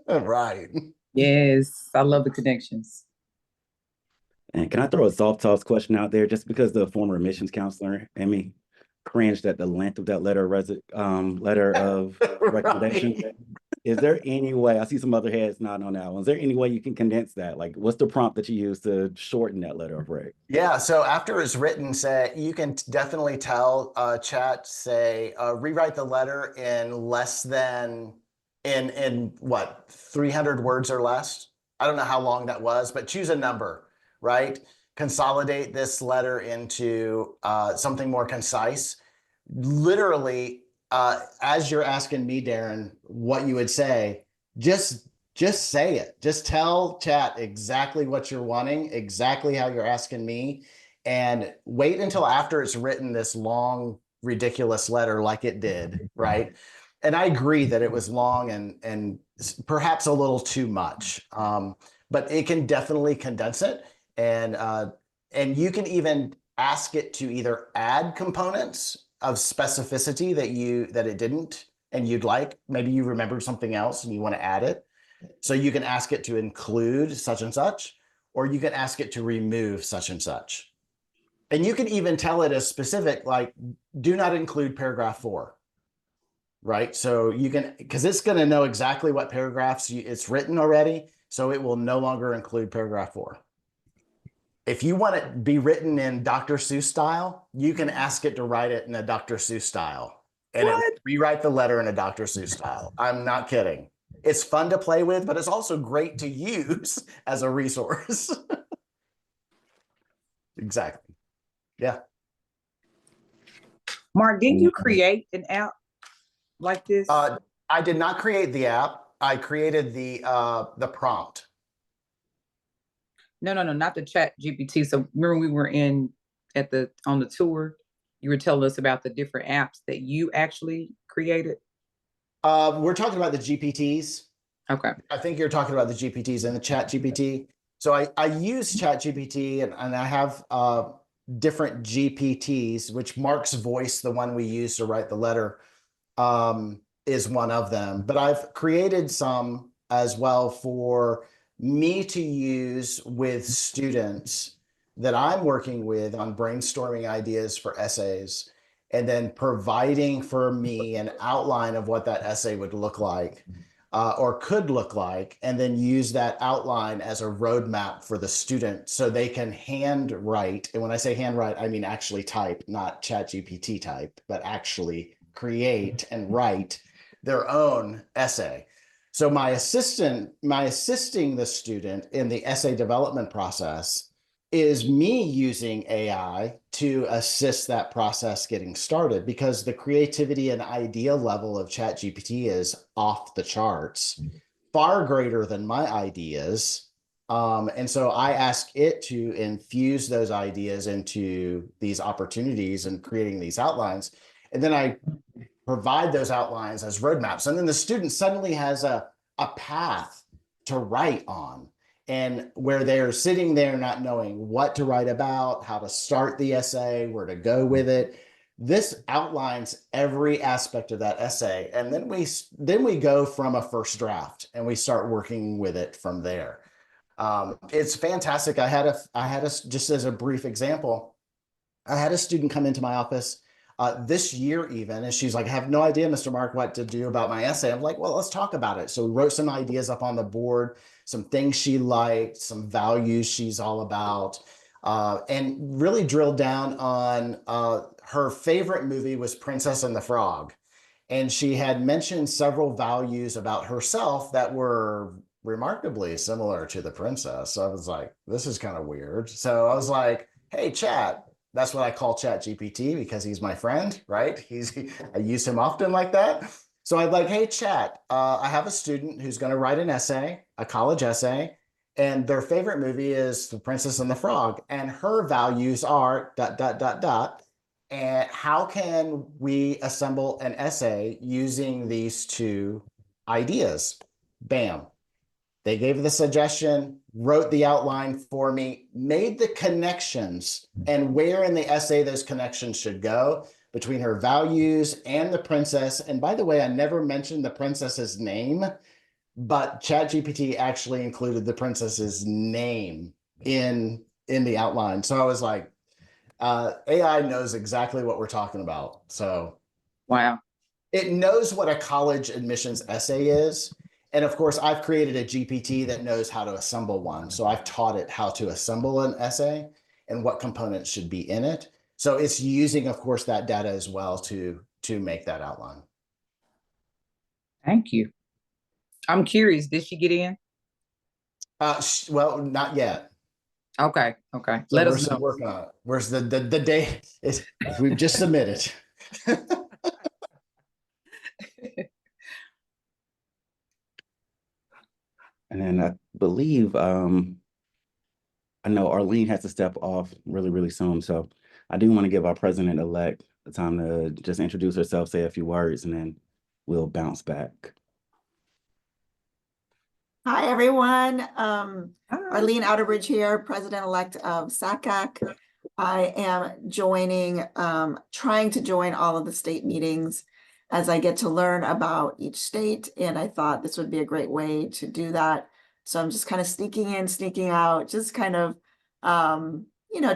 Right. Yes, I love the connections. And can I throw a soft toss question out there, just because the former admissions counselor, Amy, cringed at the length of that letter of recommendation? Right. Is there any way, I see some other heads nodding on that one, is there any way you can condense that? Like, what's the prompt that you use to shorten that letter of rec? Yeah, so after it's written, say, you can definitely tell chat, say, rewrite the letter in less than, in what, 300 words or less? I don't know how long that was, but choose a number, right? Consolidate this letter into something more concise. Literally, as you're asking me, Darren, what you would say, just say it. Just tell chat exactly what you're wanting, exactly how you're asking me, and wait until after it's written this long, ridiculous letter like it did, right? And I agree that it was long and perhaps a little too much, but it can definitely condense it. And you can even ask it to either add components of specificity that it didn't, and you'd like, maybe you remembered something else and you want to add it. So you can ask it to include such and such, or you can ask it to remove such and such. And you can even tell it as specific, like, do not include paragraph 4. right? So you can, because it's going to know exactly what paragraphs it's written already. So it will no longer include paragraph 4. If you want it to be written in Dr. Seuss style, you can ask it to write it in a Dr. Seuss style. And it will rewrite the letter in a Dr. Seuss style. I'm not kidding. It's fun to play with, but it's also great to use as a resource. Exactly. Yeah. Mark, didn't you create an app like this? I did not create the app. I created the prompt. No, not the Chat GPT. So remember we were on the tour, you were telling us about the different apps that you actually created. We're talking about the GPTs. Okay. I think you're talking about the GPTs and the Chat GPT. So I use Chat GPT and I have different GPTs, which Mark's voice, the one we use to write the letter, is one of them. But I've created some as well for me to use with students that I'm working with on brainstorming ideas for essays, and then providing for me an outline of what that essay would look like. Or could look like, and then use that outline as a roadmap for the student so they can handwrite. And when I say handwrite, I mean actually type, not ChatGPT type, but actually create and write their own essay. So my assisting the student in the essay development process is me using AI to assist that process getting started, because the creativity and idea level of ChatGPT is off the charts, far greater than my ideas. And so I ask it to infuse those ideas into these opportunities and creating these outlines. And then I provide those outlines as roadmaps. And then the student suddenly has a path to write on. And where they're sitting there not knowing what to write about, how to start the essay, where to go with it, this outlines every aspect of that essay. And then we go from a first draft and we start working with it from there. It's fantastic. I had a just as a brief example, I had a student come into my office this year even, and she's like, I have no idea, Mr. Mark, what to do about my essay. I'm like, well, let's talk about it. So we wrote some ideas up on the board, some things she liked, some values she's all about, and really drilled down on her favorite movie was Princess and the Frog. And she had mentioned several values about herself that were remarkably similar to the princess. So I was like, this is kind of weird. So I was like, hey, chat. That's what I call Chat GPT because he's my friend, right? I use him often like that. So I'm like, hey, chat, I have a student who's going to write an essay, a college essay, and their favorite movie is The Princess and the Frog. And her values are ... And how can we assemble an essay using these two ideas? Bam. They gave the suggestion, wrote the outline for me, made the connections and where in the essay those connections should go between her values and the princess. And by the way, I never mentioned the princess's name, but ChatGPT actually included the princess's name in the outline. So I was like, AI knows exactly what we're talking about. So wow. It knows what a college admissions essay is. And of course, I've created a GPT that knows how to assemble one. So I've taught it how to assemble an essay and what components should be in it. So it's using, of course, that data as well to make that outline. Thank you. I'm curious, did she get in? Well, not yet. Okay. So Let we're us still know. working on it. Where's the day is we've just submitted. And then I believe, I know Arlene has to step off really, really soon. So I do want to give our president-elect the time to just introduce herself, say a few words, and then we'll bounce back. Hi, everyone. Arlene Outerbridge here, president-elect of SACAC. I am joining, trying to join all of the state meetings as I get to learn about each state, and I thought this would be a great way to do that. So I'm just kind of sneaking in, sneaking out, just kind of,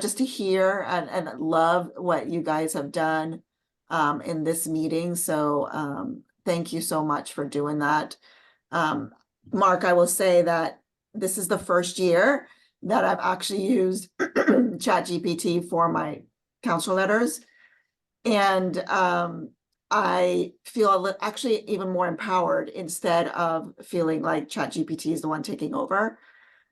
just to hear and love what you guys have done in this meeting. So thank you so much for doing that. Mark, I will say that this is the first year that I've actually used ChatGPT for my council letters. And I feel actually even more empowered instead of feeling like ChatGPT is the one taking over,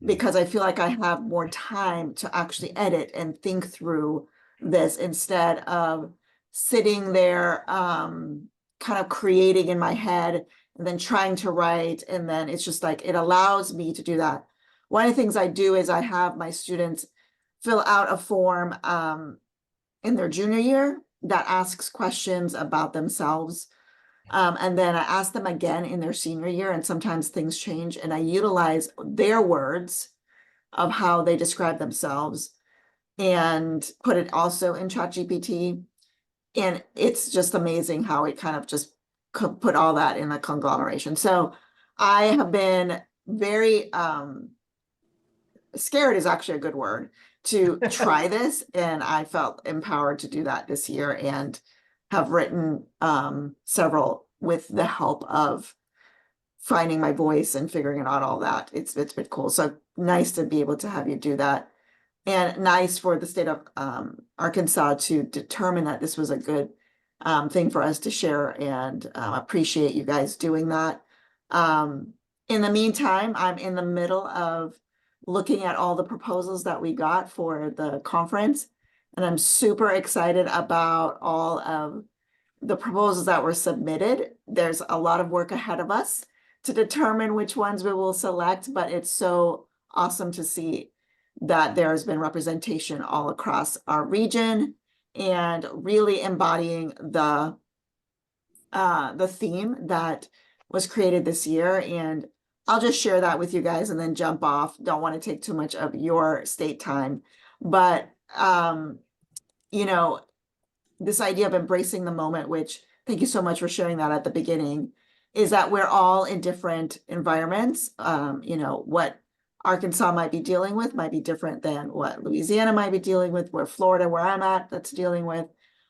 because I feel like I have more time to actually edit and think through this instead of sitting there kind of creating in my head and then trying to write. And then it's just like, it allows me to do that. One of the things I do is I have my students fill out a form in their junior year that asks questions about themselves. And then I ask them again in their senior year, and sometimes things change, and I utilize their words of how they describe themselves and put it also in ChatGPT. And it's just amazing how it kind of just could put all that in a conglomeration. So I have been very scared is actually a good word to try this, and I felt empowered to do that this year and have written several with the help of finding my voice and figuring out all that. It's been cool. So nice to be able to have you do that, and nice for the state of Arkansas to determine that this was a good thing for us to share, and appreciate you guys doing that. In the meantime, I'm in the middle of looking at all the proposals that we got for the conference, and I'm super excited about all of the proposals that were submitted. There's a lot of work ahead of us to determine which ones we will select, but it's so awesome to see that there's been representation all across our region and really embodying the theme that was created this year. And I'll just share that with you guys and then jump off. Don't want to take too much of your state time, but you know, this idea of embracing the moment, which thank you so much for sharing that at the beginning, is that we're all in different environments. You know, what Arkansas might be dealing with might be different than what Louisiana might be dealing with, where Florida, where I'm at, that's dealing with.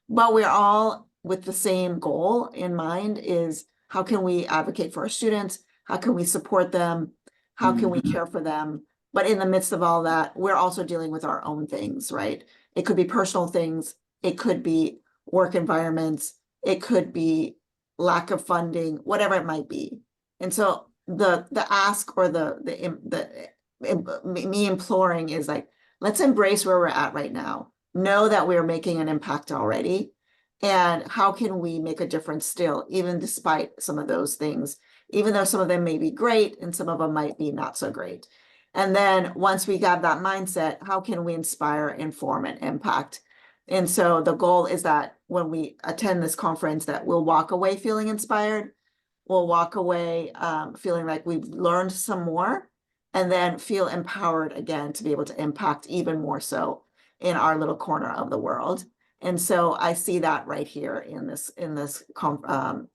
But we're all with the same goal in mind, is how can we advocate for our students? How can we support them? How can we care for them? But in the midst of all that, we're also dealing with our own things, right? It could be personal things. It could be work environments. It could be lack of funding, whatever it might be. And so the ask, or me imploring is like, let's embrace where we're at right now. Know that we're making an impact already. And how can we make a difference still, even despite some of those things, even though some of them may be great and some of them might be not so great. And then once we got that mindset, how can we inspire, inform, and impact? And so the goal is that when we attend this conference, that we'll walk away feeling inspired. We'll walk away feeling like we've learned some more, and then feel empowered again to be able to impact even more so in our little corner of the world. And so I see that right here in this call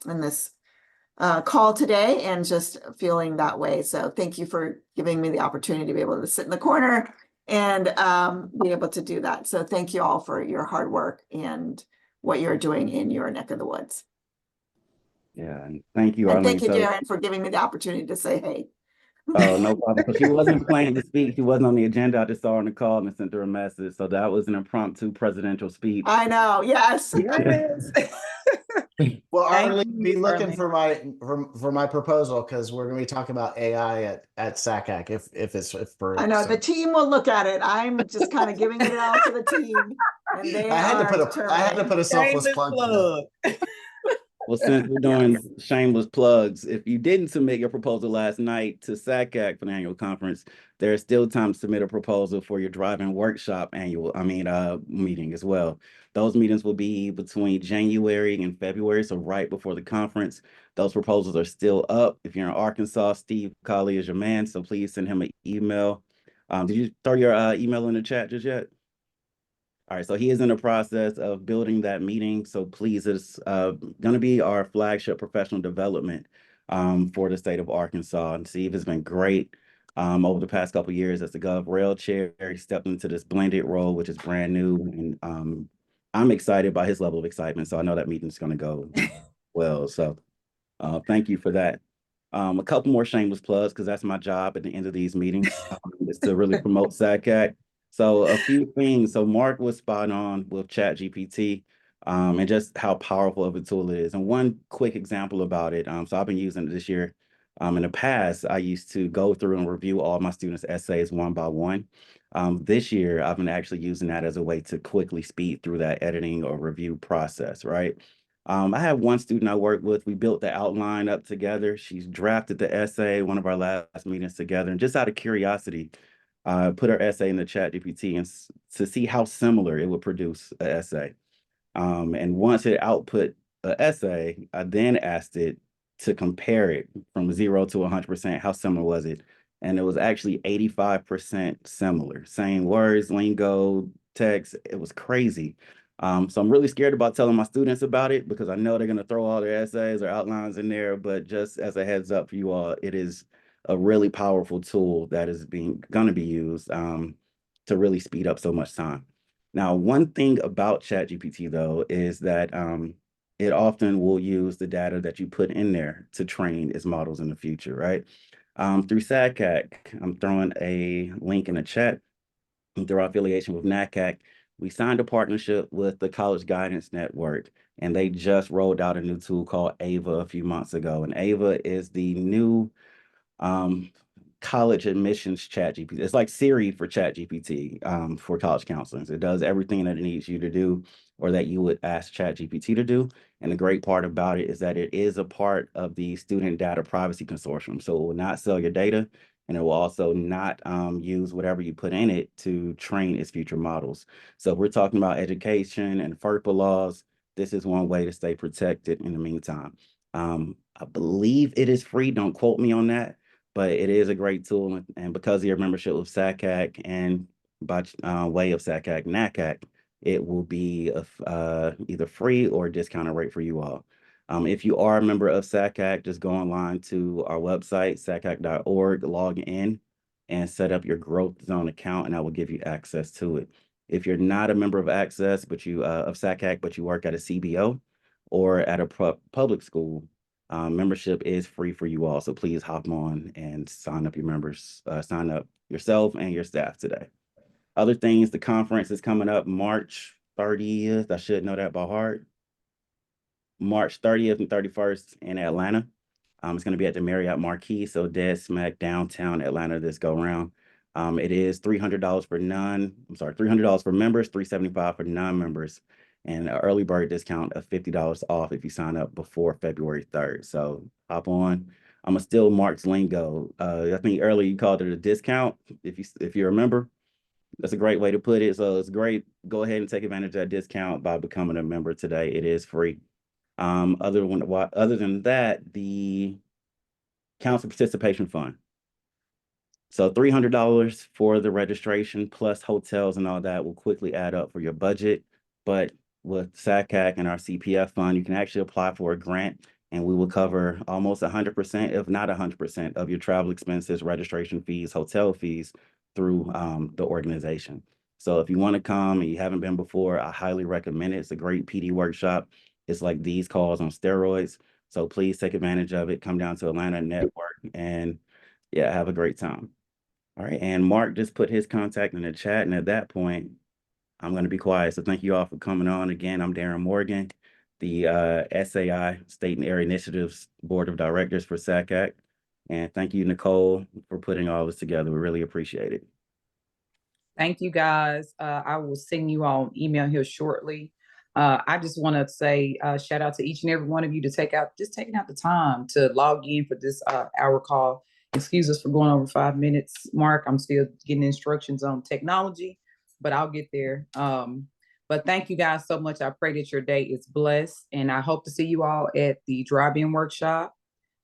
today, and just feeling that way. So thank you for giving me the opportunity to be able to sit in the corner and be able to do that. So thank you all for your hard work and what you're doing in your neck of the woods. Yeah, and thank you, And Arlene. thank you, Darren, for giving me the opportunity to say, hey. Oh, no problem. So she wasn't planning to speak. She wasn't on the agenda. I just saw her on the call and sent her a message. So that was an impromptu presidential speech. I know. Yes. Well, Arlene, you, be looking Arlene. for my proposal, because we're going to be talking about AI at SACAC if for I know so. the team will look at it. I'm just kind of giving it all to the team, and they I had to put a selfless Shameless plug. Well, since we're doing shameless plugs, if you didn't submit your proposal last night to SACAC for the annual conference, there's still time to submit a proposal for your driving workshop meeting as well. Those meetings will be between January and February, so right before the conference. Those proposals are still up. If you're in Arkansas, Steve Colley is your man, so please send him an email. Did you throw your email in the chat just yet? All right, so he is in the process of building that meeting. So please, it's going to be our flagship professional development for the state of Arkansas. And Steve has been great over the past couple of years as the Gov Rail Chair. He stepped into this blended role, which is brand new. And I'm excited by his level of excitement. So I know that meeting is going to go well. So Thank you for that. A couple more shameless plugs because that's my job at the end of these meetings is to really promote SACAC. So a few things. So Mark was spot on with ChatGPT and just how powerful of a tool it is. And one quick example about it. So I've been using it this year. In the past, I used to go through and review all my students' essays one by one. This year, I've been actually using that as a way to quickly speed through that editing or review process, right? I have one student I work with. We built the outline up together. She's drafted the essay, one of our last meetings together. And just out of curiosity, put her essay in the chat GPT and to see how similar it would produce an essay. And once it output an essay, I then asked it to compare it from 0 to 100%. How similar was it? And it was actually 85% similar. Same words, lingo, text. It was crazy. So I'm really scared about telling my students about it because I know they're going to throw all their essays or outlines in there. But just as a heads up for you all, it is a really powerful tool that is going to be used to really speed up so much time. Now, one thing about ChatGPT, though, is that it often will use the data that you put in there to train its models in the future, right? Through SACAC, I'm throwing a link in the chat. Through our affiliation with NACAC, we signed a partnership with the College Guidance Network, and they just rolled out a new tool called AVA a few months ago. And AVA is the new college admissions chat GPT. It's like Siri for chat GPT for college counselors. It does everything that it needs you to do or that you would ask chat GPT to do. And the great part about it is that it is a part of the Student Data Privacy Consortium. So it will not sell your data and it will also not use whatever you put in it to train its future models. So if we're talking about education and FERPA laws, this is one way to stay protected in the meantime. I believe it is free. Don't quote me on that. But it is a great tool, and because of your membership with SACAC and by way of SACAC, NACAC, it will be either free or discounted rate for you all. If you are a member of SACAC, just go online to our website, sacac.org, log in, and set up your Growth Zone account, and that will give you access to it. If you're not a member of Access, but you of SACAC, but you work at a CBO or at a public school, membership is free for you all, so please hop on and sign up your members, sign up yourself and your staff today. Other things, the conference is coming up March 30th. I should know that by heart. March 30th and 31st in Atlanta. It's going to be at the Marriott Marquis, so dead smack downtown Atlanta this go round. It is $300 for $300 for members, $375 for non-members, and an early bird discount of $50 off if you sign up before February 3rd. So hop on. I'm gonna steal Mark's lingo. I think earlier you called it a discount. If you remember, that's a great way to put it. So it's great. Go ahead and take advantage of that discount by becoming a member today. It is free. Other than that, the Council Participation Fund. So $300 for the registration plus hotels and all that will quickly add up for your budget. But with SACAC and our CPF fund, you can actually apply for a grant and we will cover almost 100%, if not 100% of your travel expenses, registration fees, hotel fees through the organization. So if you want to come and you haven't been before, I highly recommend it. It's a great PD workshop. It's like these calls on steroids. So please take advantage of it. Come down to Atlanta Network and yeah, have a great time. All right. And Mark just put his contact in the chat. And at that point, I'm going to be quiet. So thank you all for coming on. Again, I'm Darren Morgan, the SAI State and Area Initiatives Board of Directors for SACAC. And thank you, Nicole, for putting all this together. We really appreciate it. Thank you, guys. I will send you all an email here shortly. I just want to say shout out to each and every one of you to taking out the time to log in for this hour call. Excuse us for going over 5 minutes, Mark. I'm still getting instructions on technology, but I'll get there. But thank you guys so much. I pray that your day is blessed, and I hope to see you all at the drive-in workshop,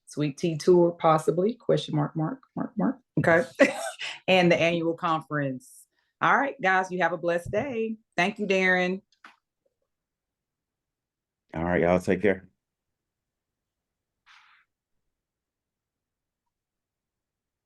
Sweet Tea Tour, possibly, question mark. Okay. And the annual conference. All right, guys, you have a blessed day. Thank you, Darren. All right, y'all take care.